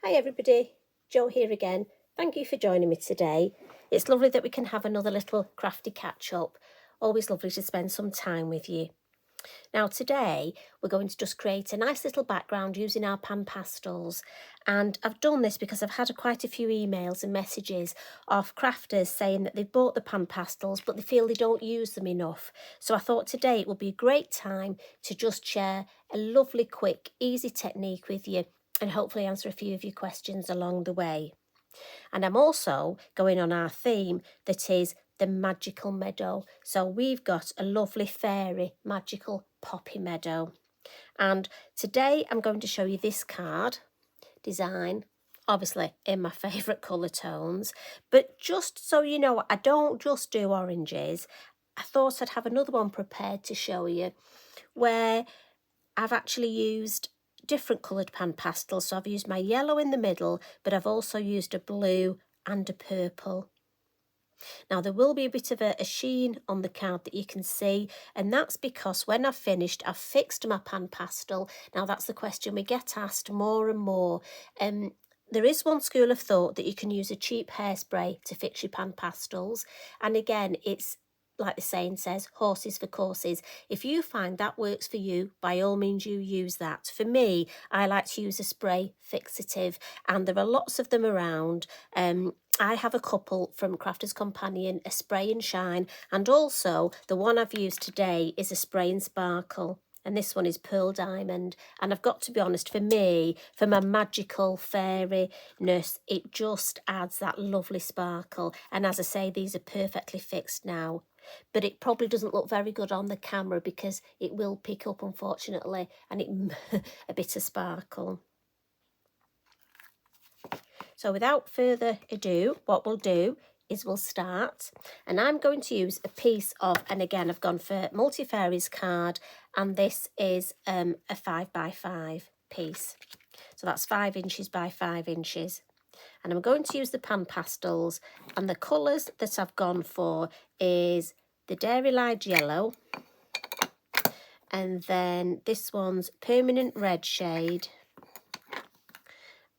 Hi everybody, Jo here again. Thank you for joining me today. It's lovely that we can have another little crafty catch up. Always lovely to spend some time with you. Now today we're going to just create a nice little background using our PanPastels, and I've done this because I've had quite a few emails and messages of crafters saying that they've bought the PanPastels but they feel they don't use them enough. So I thought today it would be a great time to just share a lovely, quick, easy technique with you and hopefully answer a few of your questions along the way. And I'm also going on our theme that is the magical meadow. So we've got a lovely fairy magical poppy meadow. And today I'm going to show you this card design, obviously in my favourite colour tones. But just so you know, I don't just do oranges. I thought I'd have another one prepared to show you where I've actually used different coloured PanPastels. So I've used my yellow in the middle, but I've also used a blue and a purple. Now there will be a bit of a sheen on the card that you can see, and that's because when I've finished, I've fixed my PanPastel. Now that's the question we get asked more and more. There is one school of thought that you can use a cheap hairspray to fix your PanPastels, and again, it's like the saying says, horses for courses. If you find that works for you, by all means you use that. For me, I like to use a spray fixative, and there are lots of them around. I have a couple from Crafter's Companion, a spray and shine, and also the one I've used today is a spray and sparkle. And this one is Pearl Diamond. And I've got to be honest, for me, for my magical fairy-ness, it just adds that lovely sparkle. And as I say, these are perfectly fixed now. But it probably doesn't look very good on the camera because it will pick up, unfortunately, and it a bit of sparkle. So without further ado, what we'll do is we'll start, and I'm going to use a piece of, and again I've gone for Multi Fairies card, and this is a 5x5 piece. So that's 5 inches by 5 inches. And I'm going to use the PanPastels, and the colours that I've gone for is the Dairy Light Yellow, and then this one's Permanent Red shade,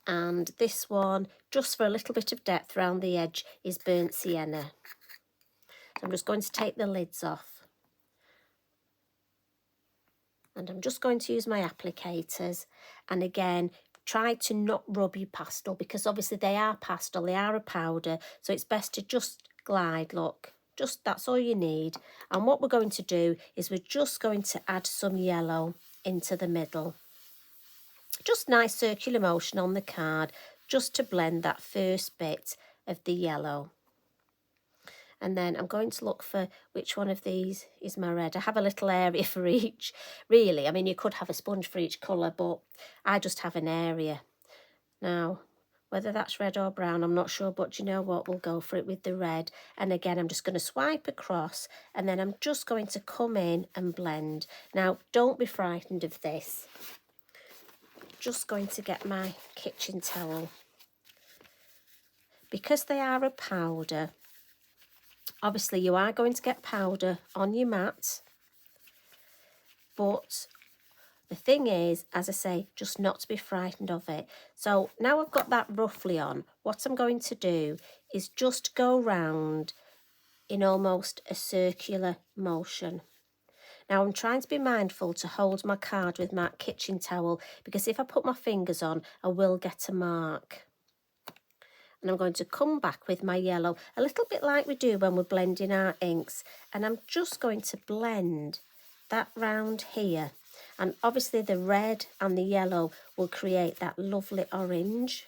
and this one, just for a little bit of depth around the edge, is Burnt Sienna. So I'm just going to take the lids off, and I'm just going to use my applicators, and again try to not rub your pastel because obviously they are pastel, they are a powder, so it's best to just glide, look, just that's all you need. And what we're going to do is we're just going to add some yellow into the middle. Just nice circular motion on the card, just to blend that first bit of the yellow. And then I'm going to look for which one of these is my red. I have a little area for each, really. I mean, you could have a sponge for each colour, but I just have an area. Now, whether that's red or brown, I'm not sure, but you know what? We'll go for it with the red. And again, I'm just going to swipe across, and then I'm just going to come in and blend. Now, don't be frightened of this. Just going to get my kitchen towel. Because they are a powder, obviously you are going to get powder on your mat, but the thing is, as I say, just not to be frightened of it. So now I've got that roughly on, what I'm going to do is just go round in almost a circular motion. Now I'm trying to be mindful to hold my card with my kitchen towel, because if I put my fingers on, I will get a mark. And I'm going to come back with my yellow, a little bit like we do when we're blending our inks. And I'm just going to blend that round here. And obviously the red and the yellow will create that lovely orange.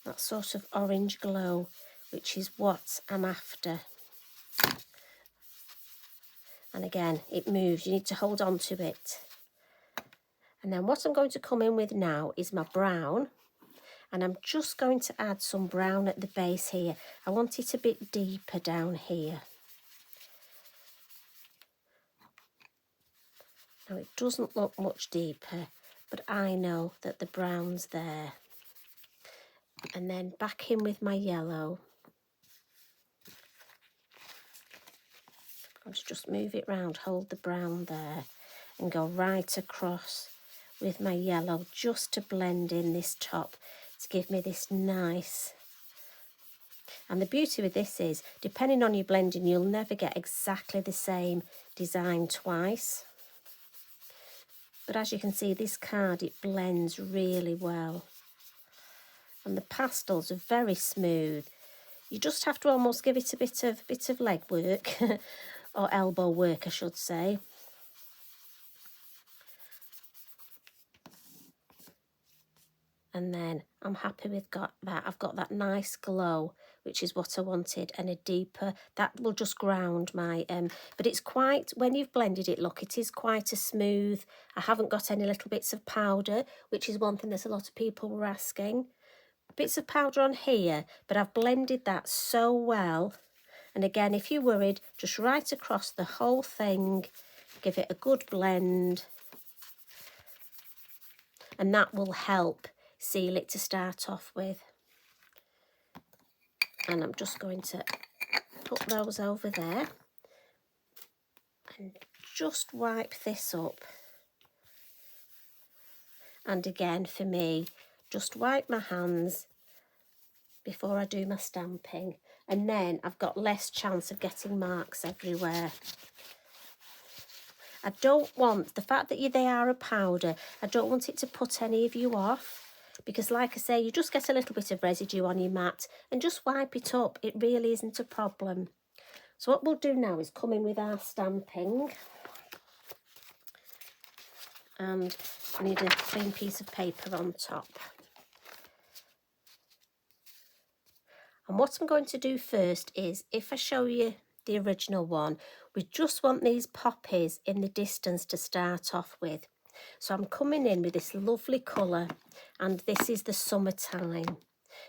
That sort of orange glow, which is what I'm after. And again, it moves, you need to hold on to it. And then what I'm going to come in with now is my brown. And I'm just going to add some brown at the base here. I want it a bit deeper down here. Now it doesn't look much deeper, but I know that the brown's there. And then back in with my yellow. I'm going to just move it round, hold the brown there, and go right across with my yellow just to blend in this top to give me this nice. And the beauty with this is, depending on your blending, you'll never get exactly the same design twice. But as you can see, this card, it blends really well. And the pastels are very smooth. You just have to almost give it a bit of leg work, or elbow work, I should say. And then I'm happy with that. I've got that nice glow, which is what I wanted, and a deeper, that will just ground my, but it's quite, when you've blended it, look, it is quite a smooth. I haven't got any little bits of powder, which is one thing that a lot of people were asking. Bits of powder on here, but I've blended that so well. And again, if you're worried, just right across the whole thing, give it a good blend. And that will help seal it to start off with. And I'm just going to put those over there and just wipe this up. And again, for me, just wipe my hands before I do my stamping, and then I've got less chance of getting marks everywhere. I don't want, the fact that they are a powder, I don't want it to put any of you off, because like I say, you just get a little bit of residue on your mat and just wipe it up. It really isn't a problem. So what we'll do now is come in with our stamping. And I need a clean piece of paper on top. And what I'm going to do first is, if I show you the original one, we just want these poppies in the distance to start off with. So I'm coming in with this lovely colour, and this is the summertime.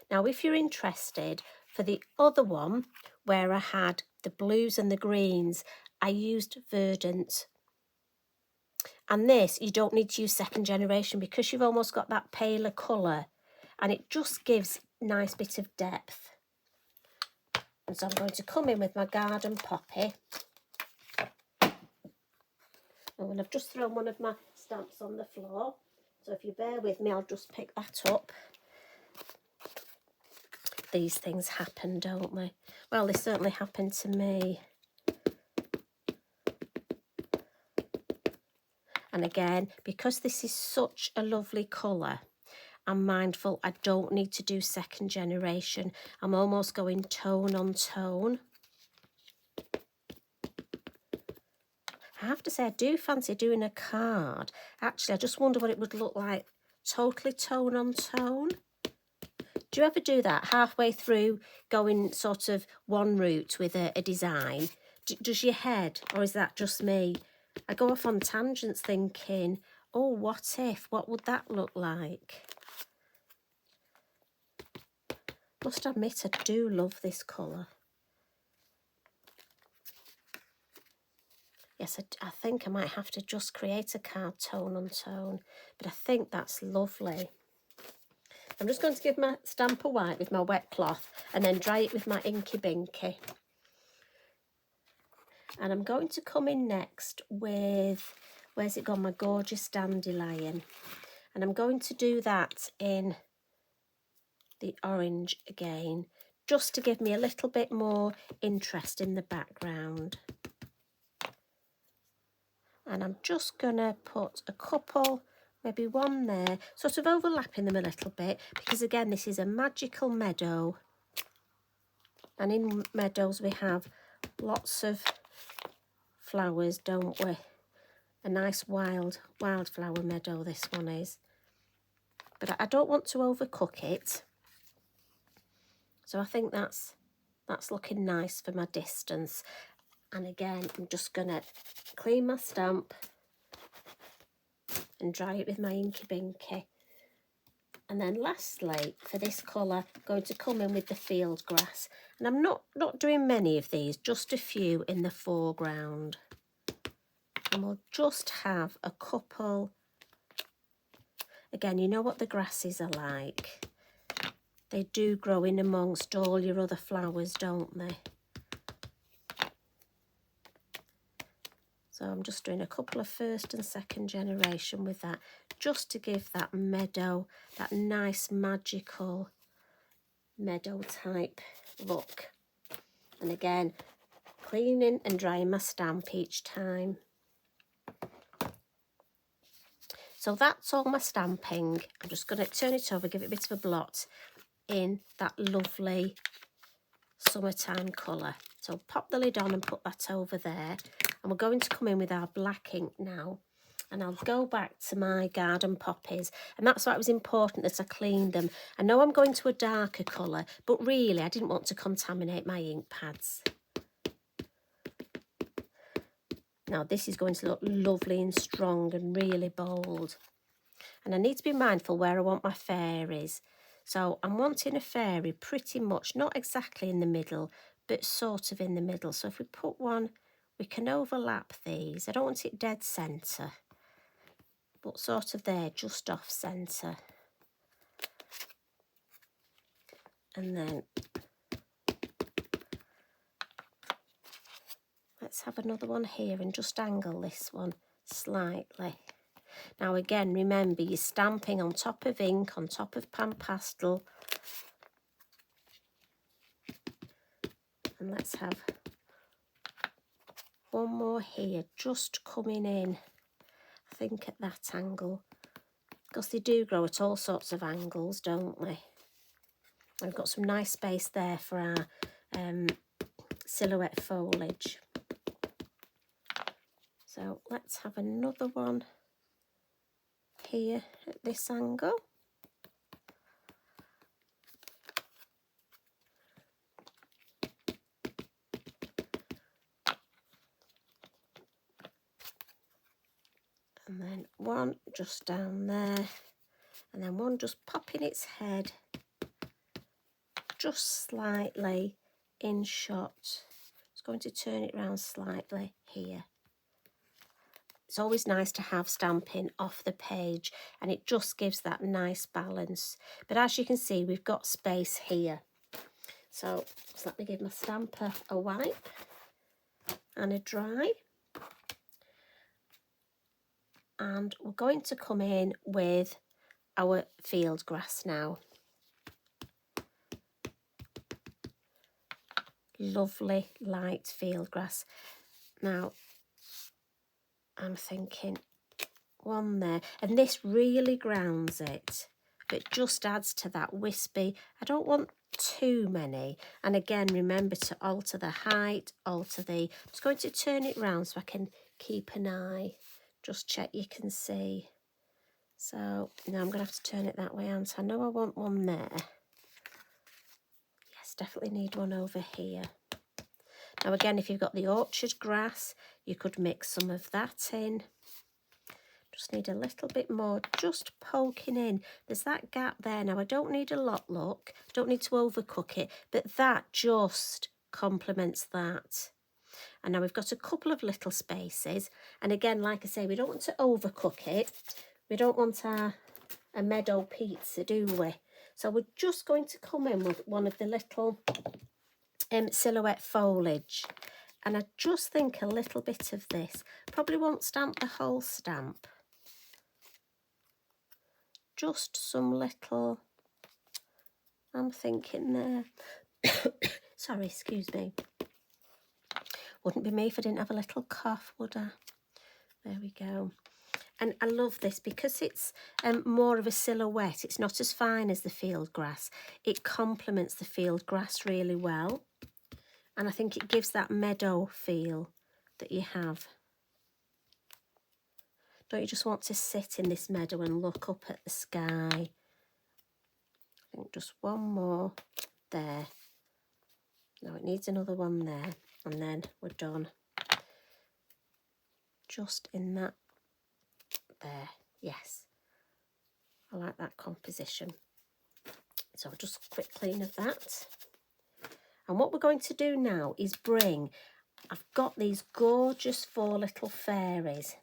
Now, if you're interested, for the other one, where I had the blues and the greens, I used Verdant. And this, you don't need to use second generation, because you've almost got that paler colour, and it just gives a nice bit of depth. And so I'm going to come in with my garden poppy. And I've just thrown one of my stamps on the floor. So if you bear with me, I'll just pick that up. These things happen, don't they? Well, they certainly happened to me. And again, because this is such a lovely colour, I'm mindful I don't need to do second generation. I'm almost going tone on tone. I have to say, I do fancy doing a card. Actually, I just wonder what it would look like totally tone on tone. Do you ever do that halfway through, going sort of one route with a design? Does your head, or is that just me? I go off on tangents thinking, oh, what if? What would that look like? Must admit, I do love this colour. Yes, I think I might have to just create a card tone on tone, but I think that's lovely. I'm just going to give my stamp a wipe with my wet cloth and then dry it with my Inky Binky. And I'm going to come in next with, where's it gone, my gorgeous Dandelion. And I'm going to do that in the orange again, just to give me a little bit more interest in the background. And I'm just going to put a couple, maybe one there, sort of overlapping them a little bit, because again, this is a magical meadow. And in meadows we have lots of flowers, don't we? A nice wildflower meadow this one is. But I don't want to overcook it. So I think that's looking nice for my distance. And again, I'm just going to clean my stamp and dry it with my Inky Binky. And then lastly, for this colour, I'm going to come in with the field grass. And I'm not doing many of these, just a few in the foreground. And we'll just have a couple. Again, you know what the grasses are like. They do grow in amongst all your other flowers, don't they? So So I'm just doing a couple of first and second generation with that, just to give that meadow, that nice magical meadow type look. And again, cleaning and drying my stamp each time. So that's all my stamping. I'm just going to turn it over, give it a bit of a blot in that lovely summertime colour. So pop the lid on and put that over there. And we're going to come in with our black ink now. And I'll go back to my garden poppies. And that's why it was important that I cleaned them. I know I'm going to a darker colour, but really I didn't want to contaminate my ink pads. Now this is going to look lovely and strong and really bold. And I need to be mindful where I want my fairies. So I'm wanting a fairy pretty much, not exactly in the middle, but sort of in the middle. So if we put one, we can overlap these. I don't want it dead centre, but sort of there, just off centre. And then let's have another one here and just angle this one slightly. Now again, remember you're stamping on top of ink, on top of PanPastel. And let's have one more here, just coming in, I think at that angle, because they do grow at all sorts of angles, don't they? We've got some nice space there for our silhouette foliage. So let's have another one here at this angle. And then one just down there, and then one just popping its head just slightly in shot. Just going to turn it around slightly here. It's always nice to have stamping off the page, and it just gives that nice balance. But as you can see, we've got space here. So just let me give my stamper a wipe and a dry. And we're going to come in with our field grass now. Lovely light field grass. Now I'm thinking one there, and this really grounds it, but just adds to that wispy. I don't want too many. And again, remember to alter the height, alter the, I'm just going to turn it round so I can keep an eye, just check you can see. So now I'm going to have to turn it that way, and I know I want one there. Yes, definitely need one over here. Now again, if you've got the orchard grass, you could mix some of that in. Just need a little bit more, just poking in. There's that gap there. Now I don't need a lot, look, don't need to overcook it, but that just complements that. And now we've got a couple of little spaces. And again, like I say, we don't want to overcook it. We don't want a meadow pizza, do we? So we're just going to come in with one of the little silhouette foliage. And I just think a little bit of this. Probably won't stamp the whole stamp. Just some little, I'm thinking there. Sorry, excuse me. Wouldn't be me if I didn't have a little cough, would I? There we go. And I love this because it's more of a silhouette. It's not as fine as the field grass. It complements the field grass really well. And I think it gives that meadow feel that you have. Don't you just want to sit in this meadow and look up at the sky? I think just one more there. No, it needs another one there. And then we're done. Just in that there. Yes. I like that composition. So just a quick clean of that. And what we're going to do now is bring, I've got these gorgeous 4 little fairies.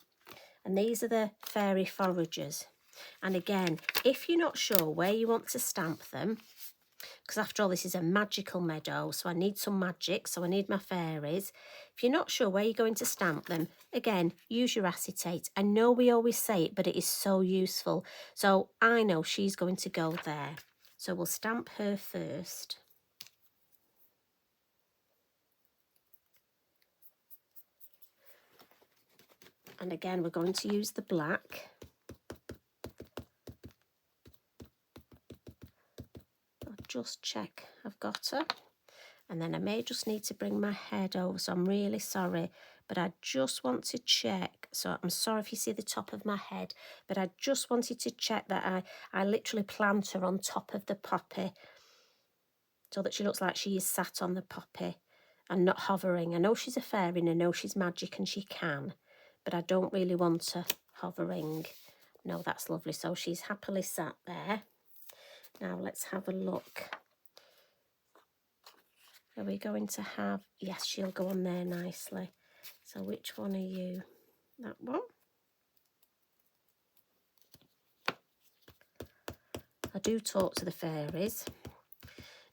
And these are the fairy foragers. And again, if you're not sure where you want to stamp them, because after all, this is a magical meadow, so I need some magic, so I need my fairies. If you're not sure where you're going to stamp them, again, use your acetate. I know we always say it, but it is so useful. So I know she's going to go there. So we'll stamp her first. And again, we're going to use the black. I'll just check I've got her. And then I may just need to bring my head over, so I'm really sorry, but I just want to check. So I'm sorry if you see the top of my head, but I just wanted to check that I literally plant her on top of the poppy so that she looks like she is sat on the poppy and not hovering. I know she's a fairy and I know she's magic and she can, but I don't really want her hovering. No, that's lovely. So she's happily sat there. Now let's have a look. Are we going to have... Yes, she'll go on there nicely. So which one are you? That one? I do talk to the fairies.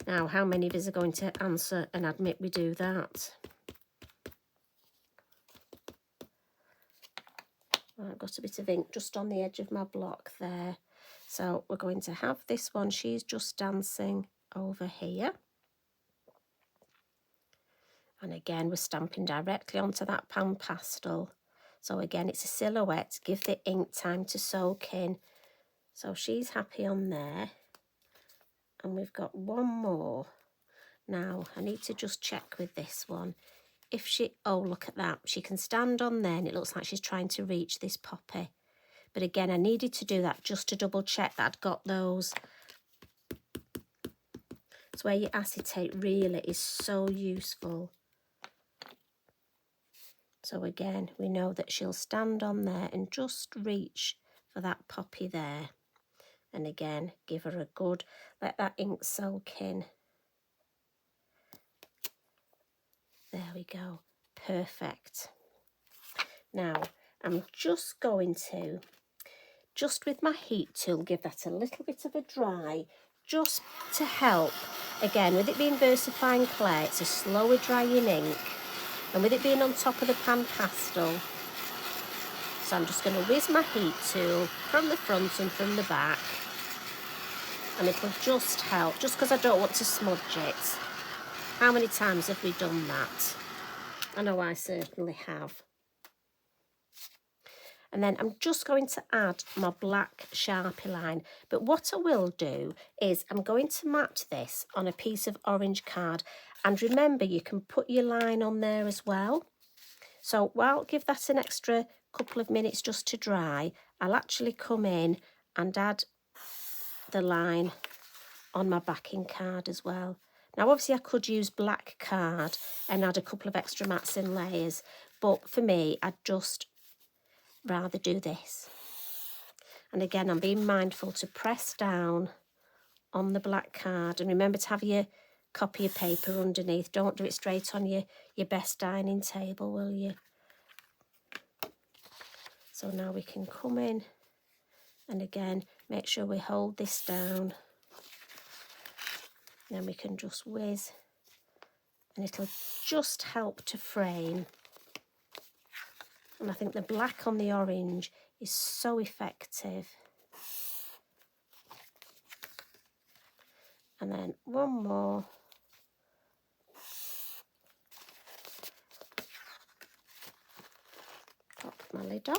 Now, how many of us are going to answer and admit we do that? I've got a bit of ink just on the edge of my block there. So we're going to have this one. She's just dancing over here. And again, we're stamping directly onto that pan pastel. So again, it's a silhouette. Give the ink time to soak in. So she's happy on there. And we've got one more. Now, I need to just check with this one. If she... Oh, look at that. She can stand on there and it looks like she's trying to reach this poppy. But again, I needed to do that just to double check that I'd got those. It's where your acetate really is so useful. So again, we know that she'll stand on there and just reach for that poppy there. And again, give her a good, let that ink soak in. There we go. Perfect. Now, I'm just going to, just with my heat tool, give that a little bit of a dry, just to help. Again, with it being VersaFine clay, it's a slower drying ink. And with it being on top of the pan pastel, so I'm just going to whiz my heat tool from the front and from the back. And it'll just help, just because I don't want to smudge it. How many times have we done that? I know I certainly have. And then I'm just going to add my black Sharpie line. But what I will do is I'm going to match this on a piece of orange card. And remember, you can put your line on there as well. So while give that an extra couple of minutes just to dry, I'll actually come in and add the line on my backing card as well. Now, obviously, I could use black card and add a couple of extra mats and layers. But for me, I'd just rather do this. And again, I'm being mindful to press down on the black card. And remember to have your copy of paper underneath. Don't do it straight on your best dining table, will you? So now we can come in and again, make sure we hold this down. Then we can just whiz and it'll just help to frame. And I think the black on the orange is so effective. And then one more. Pop my lid on.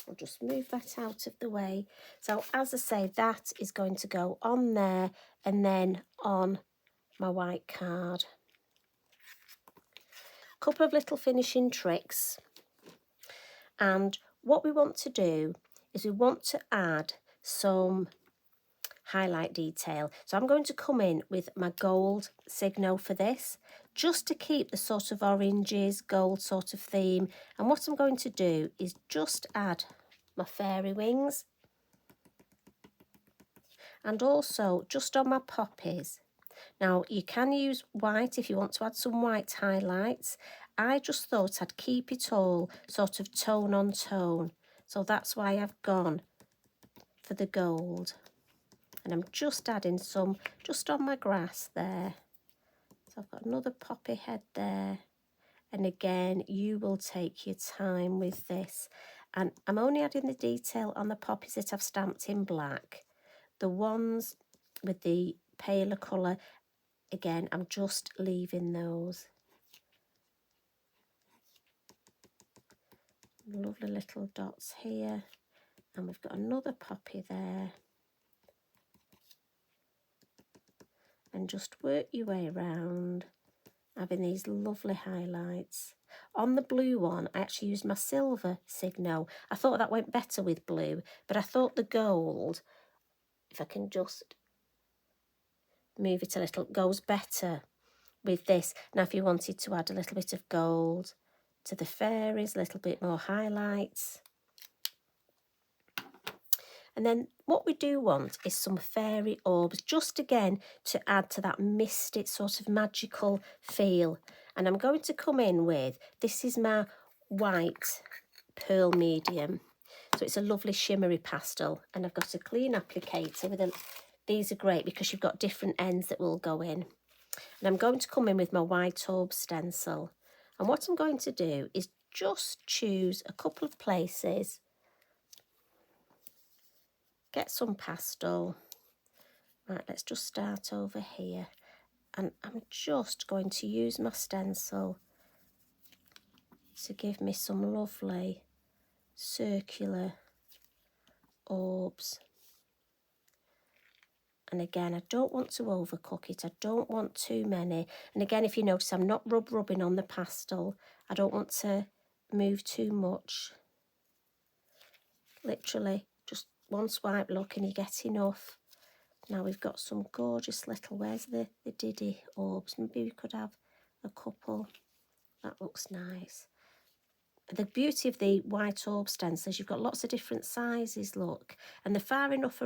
I'll just move that out of the way. So as I say, that is going to go on there and then on my white card. A couple of little finishing tricks. And what we want to do is we want to add some highlight detail. So I'm going to come in with my gold Signo for this, just to keep the sort of oranges, gold sort of theme. And what I'm going to do is just add my fairy wings. And also just on my poppies. Now, you can use white if you want to add some white highlights. I just thought I'd keep it all sort of tone on tone. So that's why I've gone for the gold. And I'm just adding some just on my grass there. So I've got another poppy head there. And again, you will take your time with this. And I'm only adding the detail on the poppies that I've stamped in black. The ones with the paler colour, again, I'm just leaving those. Lovely little dots here. And we've got another poppy there. And just work your way around, having these lovely highlights. On the blue one, I actually used my silver Signo. I thought that went better with blue, but I thought the gold, if I can just move it a little, goes better with this. Now, if you wanted to add a little bit of gold to the fairies, a little bit more highlights. And then what we do want is some fairy orbs, just again to add to that misty sort of magical feel. And I'm going to come in with, this is my white pearl medium. So it's a lovely shimmery pastel. And I've got a clean applicator with a, these are great because you've got different ends that will go in. And I'm going to come in with my white orb stencil. And what I'm going to do is just choose a couple of places, get some pastel. Right, let's just start over here. And I'm just going to use my stencil to give me some lovely circular orbs. And again, I don't want to overcook it. I don't want too many. And again, if you notice, I'm not rubbing on the pastel. I don't want to move too much. Literally, just one swipe look and you get enough. Now we've got some gorgeous little, where's the Diddy orbs? Maybe we could have a couple. That looks nice. The beauty of the white orb stencils, you've got lots of different sizes, look. And they're far enough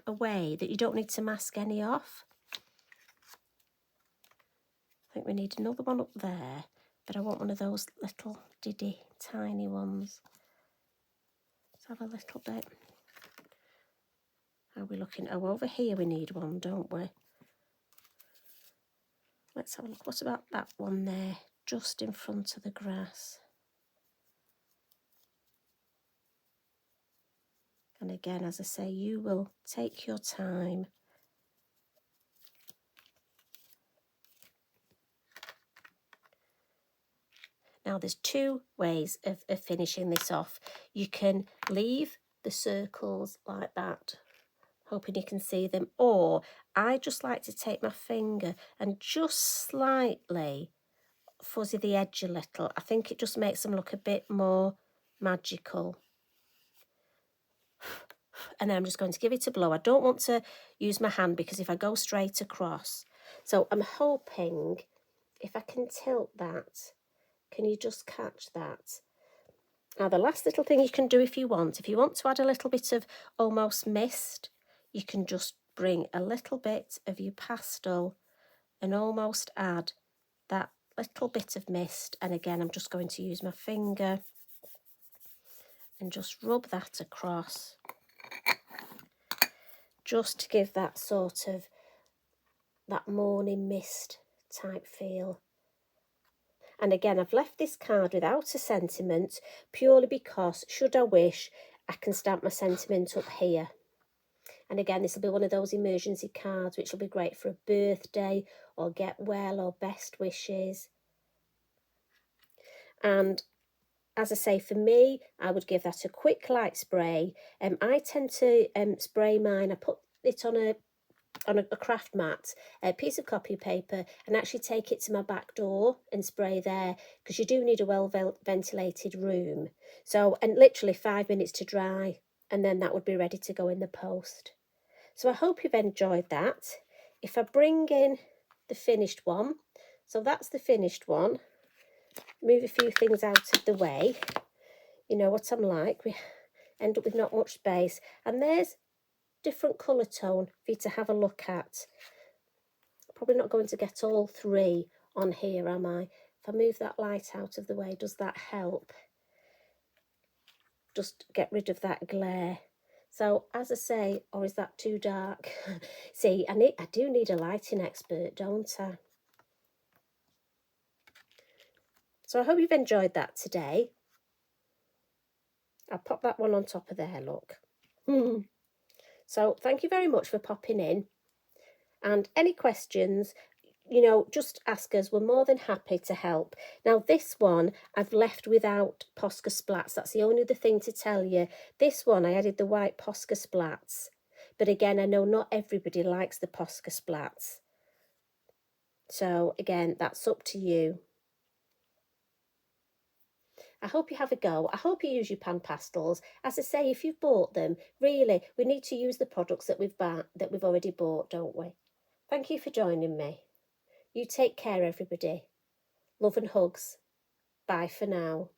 away that you don't need to mask any off. I think we need another one up there, but I want one of those little Diddy tiny ones. Let's have a little bit. How are we looking? Oh, over here we need one, don't we? Let's have a look. What about that one there, just in front of the grass? And again, as I say, you will take your time. Now, there's two ways of finishing this off. You can leave the circles like that, hoping you can see them, or I just like to take my finger and just slightly fuzzy the edge a little. I think it just makes them look a bit more magical. And then I'm just going to give it a blow. I don't want to use my hand because if I go straight across. So I'm hoping if I can tilt that, can you just catch that? Now the last little thing you can do if you want to add a little bit of almost mist, you can just bring a little bit of your pastel and almost add that little bit of mist. And again, I'm just going to use my finger and just rub that across, just to give that sort of that morning mist type feel. And again, I've left this card without a sentiment purely because, should I wish, I can stamp my sentiment up here. And again, this will be one of those emergency cards which will be great for a birthday or get well or best wishes. And as I say, for me, I would give that a quick light spray. I tend to spray mine. I put it on a craft mat, a piece of copy paper, and actually take it to my back door and spray there, because you do need a well ventilated room. So, and literally 5 minutes to dry, and then that would be ready to go in the post. So I hope you've enjoyed that. If I bring in the finished one, so that's the finished one, move a few things out of the way. You know what I'm like, we end up with not much space. And there's different colour tone for you to have a look at. Probably not going to get all three on here, am I? If I move that light out of the way, does that help? Just get rid of that glare. So as I say, or is that too dark? See, I do need a lighting expert, don't I? So I hope you've enjoyed that today. I'll pop that one on top of there, look. So thank you very much for popping in. And any questions, you know, just ask us. We're more than happy to help. Now, this one I've left without Posca splats. That's the only other thing to tell you. This one I added the white Posca splats. But again, I know not everybody likes the Posca splats. So again, that's up to you. I hope you have a go. I hope you use your PanPastels. As I say, if you've bought them, really, we need to use the products that we've already bought, don't we? Thank you for joining me. You take care, everybody. Love and hugs. Bye for now.